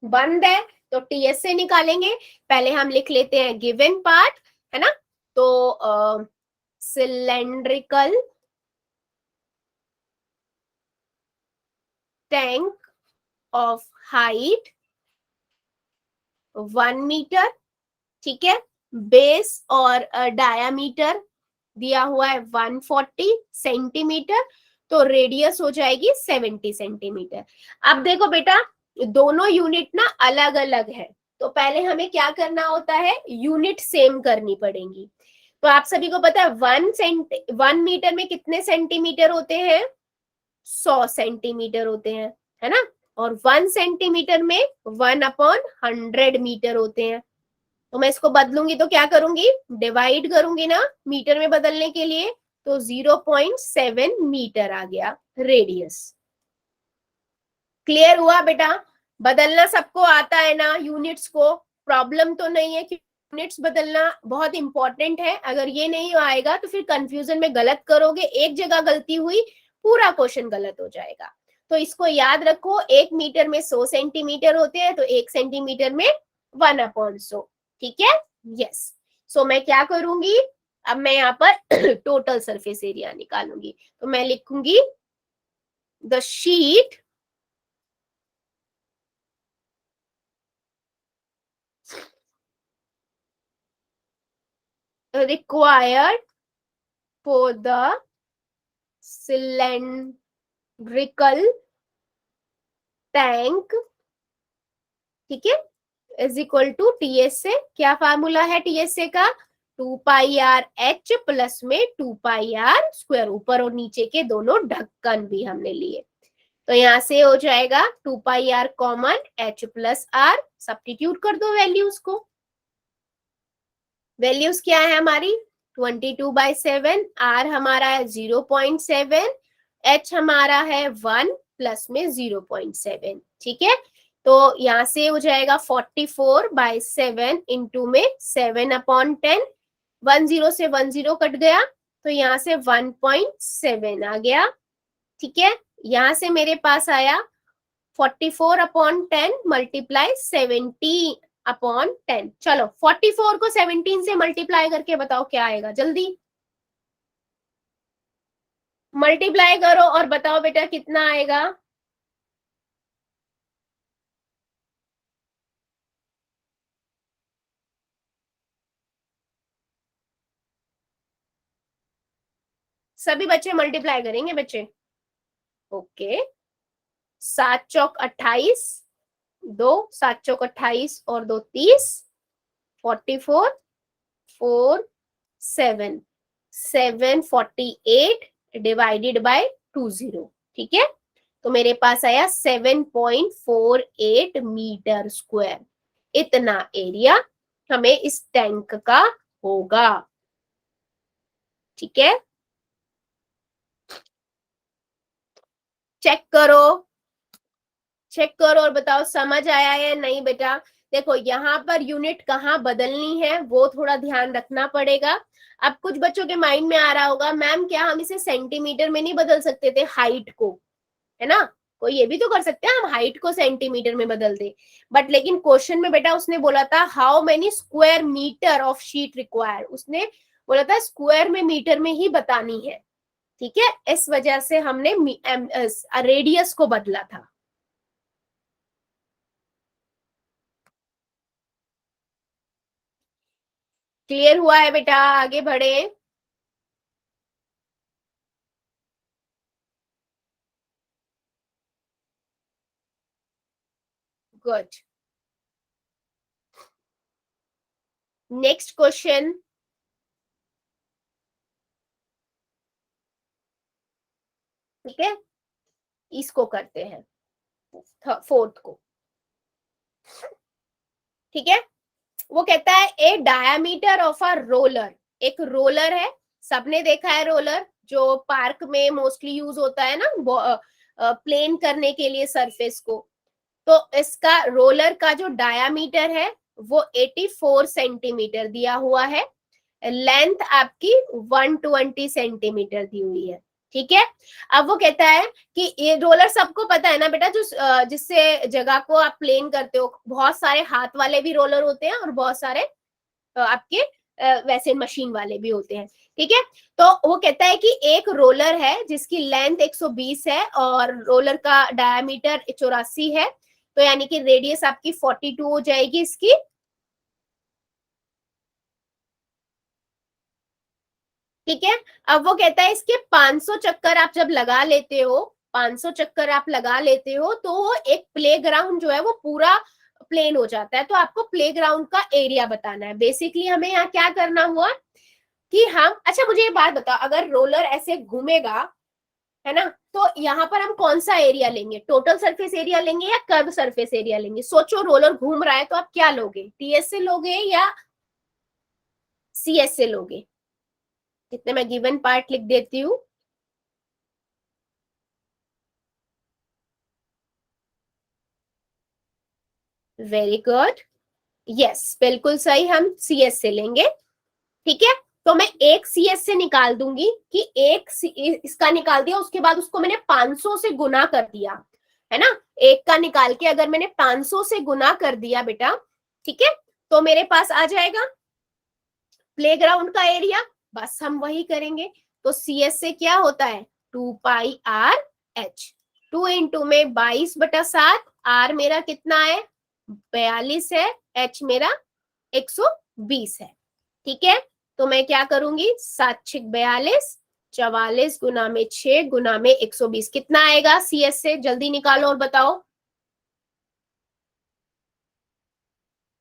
बंद है तो टीएस से निकालेंगे। पहले हम लिख लेते हैं गिवन पार्ट, है ना, तो cylindrical tank of height 1 metre, ठीक है, बेस और डायामीटर दिया हुआ है 140 सेंटीमीटर, तो रेडियस हो जाएगी 70 सेंटीमीटर। अब देखो बेटा, दोनों यूनिट ना अलग अलग है, तो पहले हमें क्या करना होता है, यूनिट सेम करनी पड़ेगी। तो आप सभी को पता है 1 मीटर में कितने सेंटीमीटर होते हैं, 100 सेंटीमीटर होते हैं, है ना, और 1 सेंटीमीटर में 1/100 मीटर होते हैं। तो मैं इसको बदलूंगी तो क्या करूंगी, डिवाइड करूंगी ना मीटर में बदलने के लिए, तो 0.7 मीटर आ गया रेडियस। क्लियर हुआ बेटा, बदलना सबको आता है ना यूनिट्स को, प्रॉब्लम तो नहीं है, क्योंकि यूनिट्स बदलना बहुत इंपॉर्टेंट है। अगर ये नहीं आएगा तो फिर कंफ्यूजन में गलत करोगे, एक जगह गलती हुई पूरा क्वेश्चन गलत हो जाएगा। तो इसको याद रखो, 1 मीटर में 100 सेंटीमीटर होते हैं, तो 1 सेंटीमीटर में 1/100, ठीक है, यस। सो मैं क्या करूंगी, अब मैं यहाँ पर टोटल सरफेस एरिया निकालूंगी, तो मैं लिखूंगी the sheet required for the cylindrical tank, ठीक है, इज इक्वल टू टीएस से, क्या फार्मूला है टीएसए का, 2πr/h प्लस में 2πr², ऊपर और नीचे के दोनों ढक्कन भी हमने लिए, तो यहाँ से हो जाएगा 2πr common, h plus R, substitute कर दो वैल्यूज को। वैल्यूज क्या है हमारी, 22/7, आर हमारा है 0.7, एच हमारा है 1 प्लस में 0.7, ठीक है, तो यहाँ से हो जाएगा 44/7 इंटू में 7/10, 10 से 10 कट गया, तो यहाँ से 1.7 आ गया, ठीक है, यहाँ से मेरे पास आया 44/10 मल्टीप्लाई 70/10, चलो 44 को 17 से मल्टीप्लाई करके बताओ क्या आएगा, जल्दी मल्टीप्लाई करो और बताओ बेटा कितना आएगा। सभी बच्चे मल्टीप्लाई करेंगे बच्चे, ओके, 7×4 = 28, 2 7×4 = 28 और 2 30, 44, 4 7 748 डिवाइडेड बाय 20, ठीक है, तो मेरे पास आया 7.48 मीटर स्क्वायर, इतना एरिया हमें इस टैंक का होगा, ठीक है, चेक करो, चेक करो और बताओ समझ आया या नहीं बेटा। देखो यहाँ पर यूनिट कहाँ बदलनी है वो थोड़ा ध्यान रखना पड़ेगा। अब कुछ बच्चों के माइंड में आ रहा होगा, मैम क्या हम इसे सेंटीमीटर में नहीं बदल सकते थे हाइट को, है ना, कोई ये भी तो कर सकते हैं, हम हाइट को सेंटीमीटर में बदल दे, बट लेकिन क्वेश्चन में बेटा उसने बोला था how many square metre of sheet require, उसने बोला था स्क्वायर में मीटर में ही बतानी है, ठीक है, इस वजह से हमने रेडियस को बदला था। क्लियर हुआ है बेटा, आगे बढ़े। गुड. Next question. ठीक है, इसको करते हैं, फोर्थ को. ठीक है, वो कहता है ए डायामीटर ऑफ अ रोलर. एक रोलर है, सबने देखा है रोलर, जो पार्क में मोस्टली यूज होता है ना, प्लेन करने के लिए सरफेस को. तो इसका रोलर का जो डायामीटर है वो 84 सेंटीमीटर दिया हुआ है. लेंथ आपकी 120 सेंटीमीटर दी हुई है. ठीक है, अब वो कहता है कि ये रोलर सबको पता है ना बेटा, जो जिससे जगह को आप प्लेन करते हो. बहुत सारे हाथ वाले भी रोलर होते हैं और बहुत सारे आपके वैसे मशीन वाले भी होते हैं. ठीक है, तो वो कहता है कि एक रोलर है जिसकी लेंथ 120 है और रोलर का डायमीटर 84 है. तो यानी कि रेडियस आपकी 42 हो जाएगी इसकी. ठीक है, अब वो कहता है इसके 500 चक्कर आप जब लगा लेते हो, 500 चक्कर आप लगा लेते हो तो वो एक प्लेग्राउंड जो है वो पूरा प्लेन हो जाता है. तो आपको प्लेग्राउंड का एरिया बताना है. बेसिकली हमें यहाँ क्या करना हुआ कि हम, अच्छा मुझे ये बात बताओ, अगर रोलर ऐसे घूमेगा है ना, तो यहाँ पर हम कौन सा एरिया लेंगे? टोटल सरफेस एरिया लेंगे या कर्व सरफेस एरिया लेंगे? सोचो, रोलर घूम रहा है तो आप क्या लोगे? टीएस से लोगे या सीएस से लोगे? इतने मैं गिवन पार्ट लिख देती हूँ. वेरी गुड, यस बिल्कुल सही, हम सीएस से लेंगे. ठीक है, तो मैं एक सीएस से निकाल दूंगी कि एक इसका निकाल दिया, उसके बाद उसको मैंने 500 से गुना कर दिया है ना. एक का निकाल के अगर मैंने 500 से गुना कर दिया बेटा, ठीक है, तो मेरे पास आ जाएगा प्लेग्राउंड का एरिया. बस हम वही करेंगे. तो सीएस से क्या होता है? 2πr/h. 2 इंटू में 22/7. आर मेरा कितना है? 42 है. एच मेरा 120 है. ठीक है, तो मैं क्या करूंगी? 7 6 42, 44 गुना में 6 गुना में 120. कितना आएगा सीएस से? जल्दी निकालो और बताओ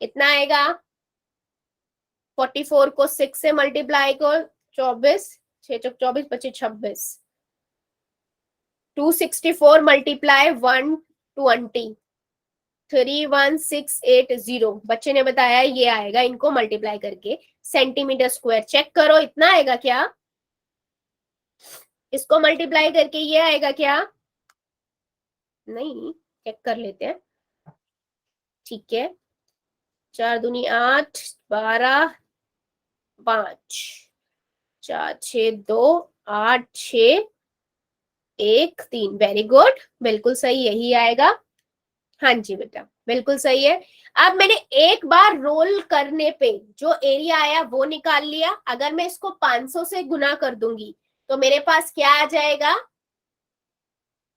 कितना आएगा. 44 को 6 से मल्टीप्लाई करो, 24, 6 चौक 24, 25 26, 264 मल्टीप्लाई 120, 31680. बच्चे ने बताया ये आएगा, इनको मल्टीप्लाई करके सेंटीमीटर स्क्वायर. चेक करो इतना आएगा क्या? इसको मल्टीप्लाई करके ये आएगा क्या? नहीं, चेक कर लेते हैं. ठीक है, 4 दूनी 8, 12, 5, 4 6 2, 8 6 1 3. वेरी गुड, बिल्कुल सही, यही आएगा. हाँ जी बेटा, बिल्कुल सही है. अब मैंने एक बार रोल करने पे जो एरिया आया वो निकाल लिया. अगर मैं इसको 500 से गुना कर दूंगी तो मेरे पास क्या आ जाएगा?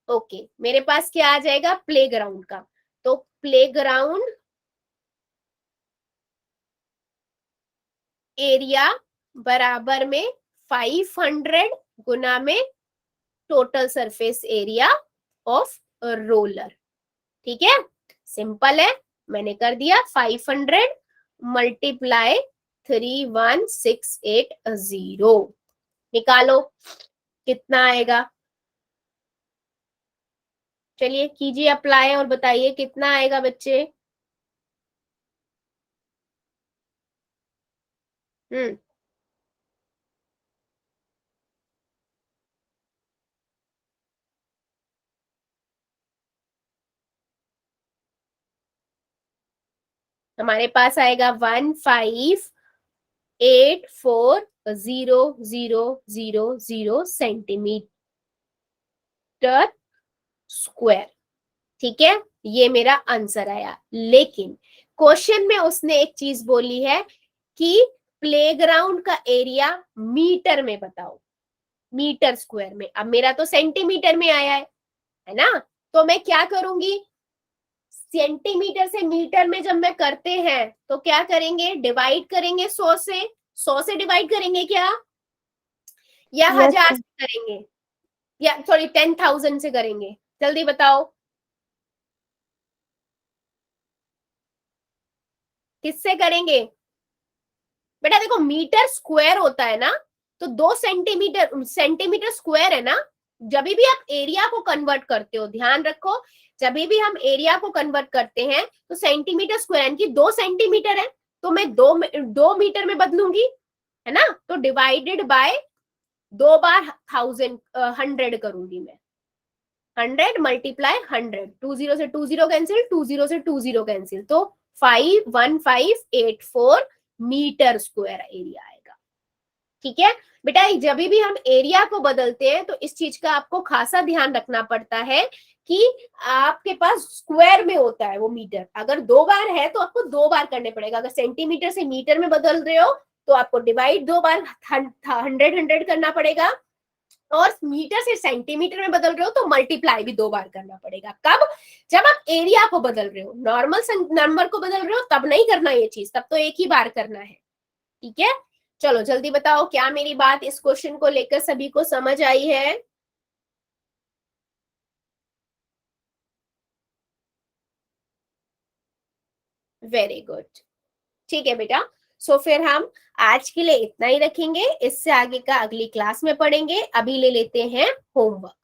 ओके, मेरे पास क्या आ जाएगा? प्लेग्राउंड का. तो प्लेग्राउंड एरिया बराबर में 500 गुना में total surface area of roller. ठीक है, सिंपल है, मैंने कर दिया. 500 मल्टीप्लाई 31680. निकालो कितना आएगा. चलिए कीजिए अप्लाई और बताइए कितना आएगा बच्चे. हमारे पास आएगा 1584000 सेंटीमीटर स्क्वायर. ठीक है, ये मेरा आंसर आया. लेकिन क्वेश्चन में उसने एक चीज बोली है कि प्लेग्राउंड का एरिया मीटर में बताओ, मीटर स्क्वायर में. अब मेरा तो सेंटीमीटर में आया है ना, तो मैं क्या करूंगी? सेंटीमीटर से मीटर में जब मैं करते हैं तो क्या करेंगे? डिवाइड करेंगे 100 से. 100 से डिवाइड करेंगे क्या, या 1000 से करेंगे, या सॉरी 10,000 से करेंगे? जल्दी बताओ. किससे करेंगे बेटा? देखो मीटर स्क्वायर होता है ना, तो 2 सेंटीमीटर स्क्वायर है ना। जब भी आप एरिया को कन्वर्ट करते हो, ध्यान रखो, जब भी हम एरिया को कन्वर्ट करते हैं तो सेंटीमीटर स्क्वायर यानी कि 2 सेंटीमीटर है, तो मैं 2 मीटर में बदलूंगी, है ना। तो डिवाइडेड बाय 2 बार 100 करूंगी मैं, 100 मल्टीप्लाई 100, 20 से 20 कैंसिल, 20 से 20 कैंसिल, तो 51584 मीटर स्क्वायर एरिया आएगा। ठीक है बेटा, जब भी हम एरिया को बदलते हैं तो इस चीज का आपको खासा ध्यान रखना पड़ता है कि आपके पास स्क्वायर में होता है वो मीटर। अगर 2 बार है तो आपको 2 बार करने पड़ेगा। अगर सेंटीमीटर से मीटर में बदल रहे हो तो आपको डिवाइड 2 बार 100 करना पड़ेगा, और मीटर से सेंटीमीटर में बदल रहे हो तो मल्टीप्लाई भी 2 बार करना पड़ेगा। कब? जब आप एरिया को बदल रहे हो। नॉर्मल नंबर को बदल रहे हो तब नहीं करना ये चीज, तब तो एक ही बार करना है। ठीक है, चलो जल्दी बताओ, क्या मेरी बात इस क्वेश्चन को लेकर सभी को समझ आई है? वेरी गुड, ठीक है बेटा। सो फिर हम आज के लिए इतना ही रखेंगे, इससे आगे का अगली क्लास में पढ़ेंगे। अभी ले लेते हैं होमवर्क।